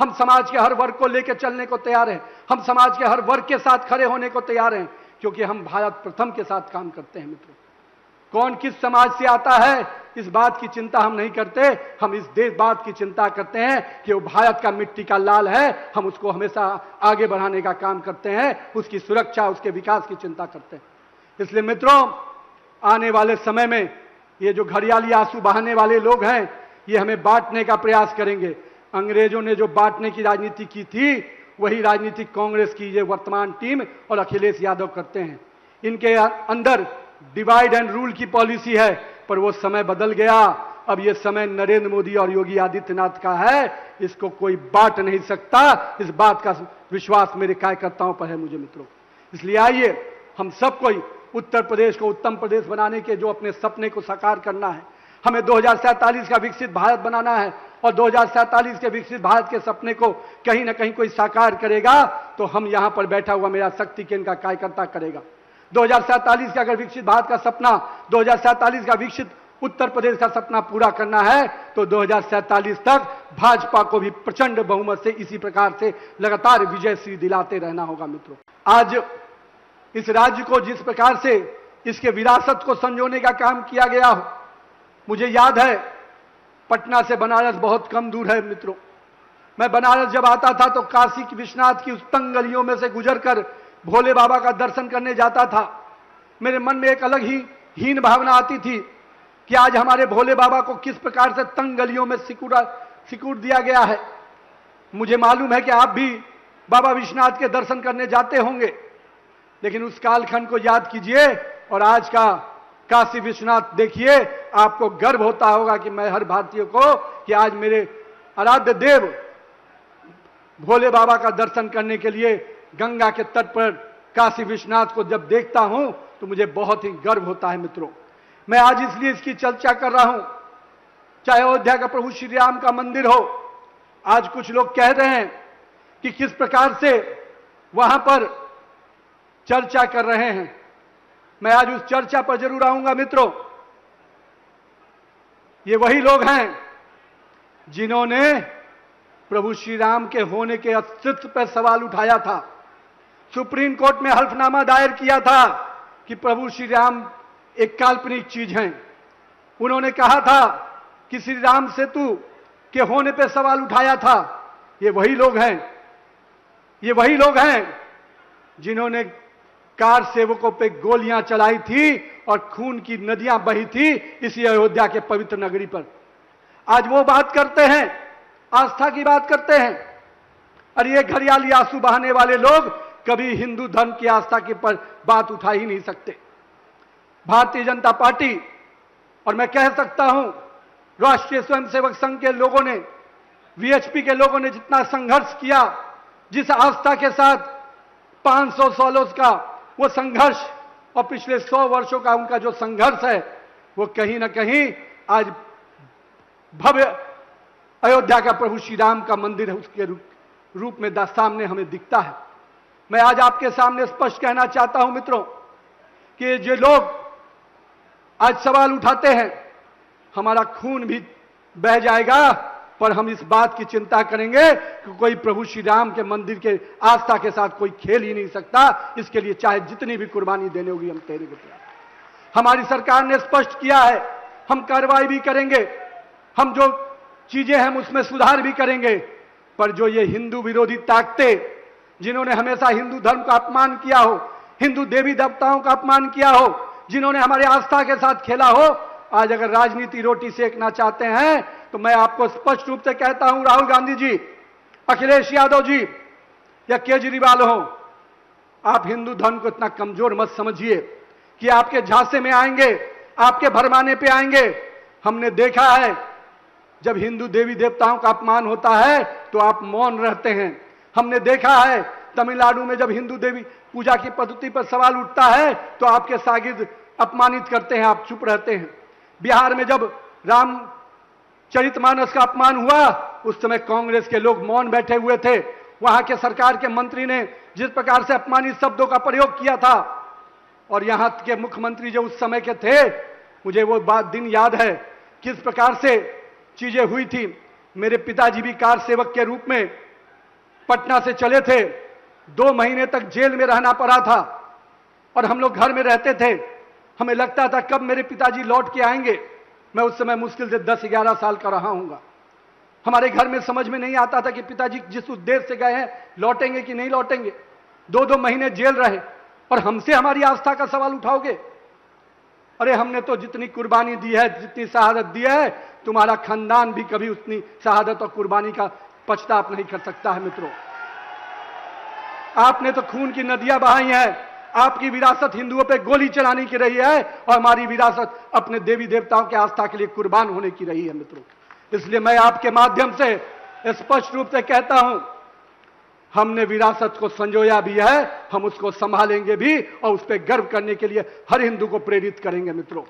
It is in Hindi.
हम समाज के हर वर्ग को लेकर चलने को तैयार हैं, हम समाज के हर वर्ग के साथ खड़े होने को तैयार हैं, क्योंकि हम भारत प्रथम के साथ काम करते हैं। मित्रों, कौन किस समाज से आता है इस बात की चिंता हम नहीं करते, हम इस देश बात की चिंता करते हैं कि वो भारत का मिट्टी का लाल है, हम उसको हमेशा आगे बढ़ाने का काम करते हैं, उसकी सुरक्षा, उसके विकास की चिंता करते हैं। इसलिए मित्रों, आने वाले समय में ये जो घड़ियाली आंसू बहाने वाले लोग हैं, ये हमें बांटने का प्रयास करेंगे। अंग्रेजों ने जो बांटने की राजनीति की थी, वही राजनीति कांग्रेस की ये वर्तमान टीम और अखिलेश यादव करते हैं। इनके अंदर डिवाइड एंड रूल की पॉलिसी है, पर वो समय बदल गया। अब ये समय नरेंद्र मोदी और योगी आदित्यनाथ का है, इसको कोई बांट नहीं सकता। इस बात का विश्वास मेरे कार्यकर्ताओं पर है मुझे मित्रों। इसलिए आइए हम सब कोई उत्तर प्रदेश को उत्तम प्रदेश बनाने के जो अपने सपने को साकार करना है, हमें 2047 का विकसित भारत बनाना है, और 2047 के विकसित भारत के सपने को कहीं ना कहीं कोई साकार करेगा तो हम यहां पर बैठा हुआ मेरा शक्ति केंद्र का कार्यकर्ता करेगा। 2047 का अगर विकसित भारत का सपना, 2047 का विकसित उत्तर प्रदेश का सपना पूरा करना है तो 2047 तक भाजपा को भी प्रचंड बहुमत से इसी प्रकार से लगातार विजयश्री दिलाते रहना होगा। मित्रों, आज इस राज्य को जिस प्रकार से इसके विरासत को संजोने का काम किया गया हो, मुझे याद है पटना से बनारस बहुत कम दूर है। मित्रों, मैं बनारस जब आता था तो काशी विश्वनाथ की उस तंग गलियों में से गुजरकर भोले बाबा का दर्शन करने जाता था। मेरे मन में एक अलग ही हीन भावना आती थी कि आज हमारे भोले बाबा को किस प्रकार से तंग गलियों में सिकुड़ दिया गया है। मुझे मालूम है कि आप भी बाबा विश्वनाथ के दर्शन करने जाते होंगे, लेकिन उस कालखंड को याद कीजिए और आज का काशी विश्वनाथ देखिए, आपको गर्व होता होगा कि मैं हर भारतीय को कि आज मेरे आराध्य देव भोले बाबा का दर्शन करने के लिए गंगा के तट पर काशी विश्वनाथ को जब देखता हूं तो मुझे बहुत ही गर्व होता है। मित्रों, मैं आज इसलिए इसकी चर्चा कर रहा हूं, चाहे अयोध्या का प्रभु श्री राम का मंदिर हो। आज कुछ लोग कह रहे हैं कि किस प्रकार से वहां पर चर्चा कर रहे हैं, मैं आज उस चर्चा पर जरूर आऊंगा। मित्रों, ये वही लोग हैं जिन्होंने प्रभु श्री राम के होने के अस्तित्व पर सवाल उठाया था, सुप्रीम कोर्ट में हल्फनामा दायर किया था कि प्रभु श्री राम एक काल्पनिक चीज हैं। उन्होंने कहा था कि श्री राम सेतु के होने पर सवाल उठाया था। ये वही लोग हैं, ये वही लोग हैं जिन्होंने कार सेवकों पे गोलियां चलाई थी और खून की नदियां बही थी इसी अयोध्या के पवित्र नगरी पर। आज वो बात करते हैं, आस्था की बात करते हैं, और ये घड़ियाली आंसू बहाने वाले लोग कभी हिंदू धर्म की आस्था के पर बात उठा ही नहीं सकते। भारतीय जनता पार्टी और मैं कह सकता हूं राष्ट्रीय स्वयंसेवक संघ के लोगों ने, वीएचपी के लोगों ने जितना संघर्ष किया, जिस आस्था के साथ 500 सालों का वो संघर्ष और पिछले 100 वर्षों का उनका जो संघर्ष है, वो कहीं ना कहीं आज भव्य अयोध्या का प्रभु श्री राम का मंदिर है उसके रूप में सामने हमें दिखता है। मैं आज आपके सामने स्पष्ट कहना चाहता हूं मित्रों कि जो लोग आज सवाल उठाते हैं, हमारा खून भी बह जाएगा, पर हम इस बात की चिंता करेंगे कि कोई प्रभु श्री राम के मंदिर के आस्था के साथ कोई खेल ही नहीं सकता। इसके लिए चाहे जितनी भी कुर्बानी देनी होगी हम तेरे को तैयार। हमारी सरकार ने स्पष्ट किया है, हम कार्रवाई भी करेंगे, हम जो चीजें हम उसमें सुधार भी करेंगे, पर जो ये हिंदू विरोधी ताकतें जिन्होंने हमेशा हिंदू धर्म का अपमान किया हो, हिंदू देवी देवताओं का अपमान किया हो, जिन्होंने हमारे आस्था के साथ खेला हो, आज अगर राजनीति रोटी सेकना चाहते हैं तो मैं आपको स्पष्ट रूप से कहता हूं, राहुल गांधी जी, अखिलेश यादव जी या केजरीवाल हो, आप हिंदू धर्म को इतना कमजोर मत समझिए कि आपके झांसे में आएंगे, आपके भरमाने पे आएंगे। हमने देखा है जब हिंदू देवी देवताओं का अपमान होता है तो आप मौन रहते हैं। हमने देखा है तमिलनाडु में जब हिंदू देवी पूजा की पद्धति पर सवाल उठता है तो आपके शागिर्द अपमानित करते हैं, आप चुप रहते हैं। बिहार में जब रामचरितमानस का अपमान हुआ उस समय कांग्रेस के लोग मौन बैठे हुए थे। वहां के सरकार के मंत्री ने जिस प्रकार से अपमानित शब्दों का प्रयोग किया था, और यहां के मुख्यमंत्री जो उस समय के थे, मुझे वो बात दिन याद है किस प्रकार से चीजें हुई थी। मेरे पिताजी भी कार सेवक के रूप में पटना से चले थे, 2 महीने तक जेल में रहना पड़ा था और हम लोग घर में रहते थे। हमें लगता था कब मेरे पिताजी लौट के आएंगे। मैं उस समय मुश्किल से 10-11 साल का रहा हूंगा। हमारे घर में समझ में नहीं आता था कि पिताजी जिस उद्देश्य से गए हैं लौटेंगे कि नहीं लौटेंगे। 2-2 महीने जेल रहे और हमसे हमारी आस्था का सवाल उठाओगे? अरे हमने तो जितनी कुर्बानी दी है, जितनी शहादत दी है, तुम्हारा खानदान भी कभी उतनी शहादत और कुर्बानी का पछतावा नहीं कर सकता है। मित्रों, आपने तो खून की नदियां बहाई हैं। आपकी विरासत हिंदुओं पे गोली चलाने की रही है और हमारी विरासत अपने देवी देवताओं की आस्था के लिए कुर्बान होने की रही है। मित्रों, इसलिए मैं आपके माध्यम से स्पष्ट रूप से कहता हूं, हमने विरासत को संजोया भी है, हम उसको संभालेंगे भी और उस पर गर्व करने के लिए हर हिंदू को प्रेरित करेंगे। मित्रों,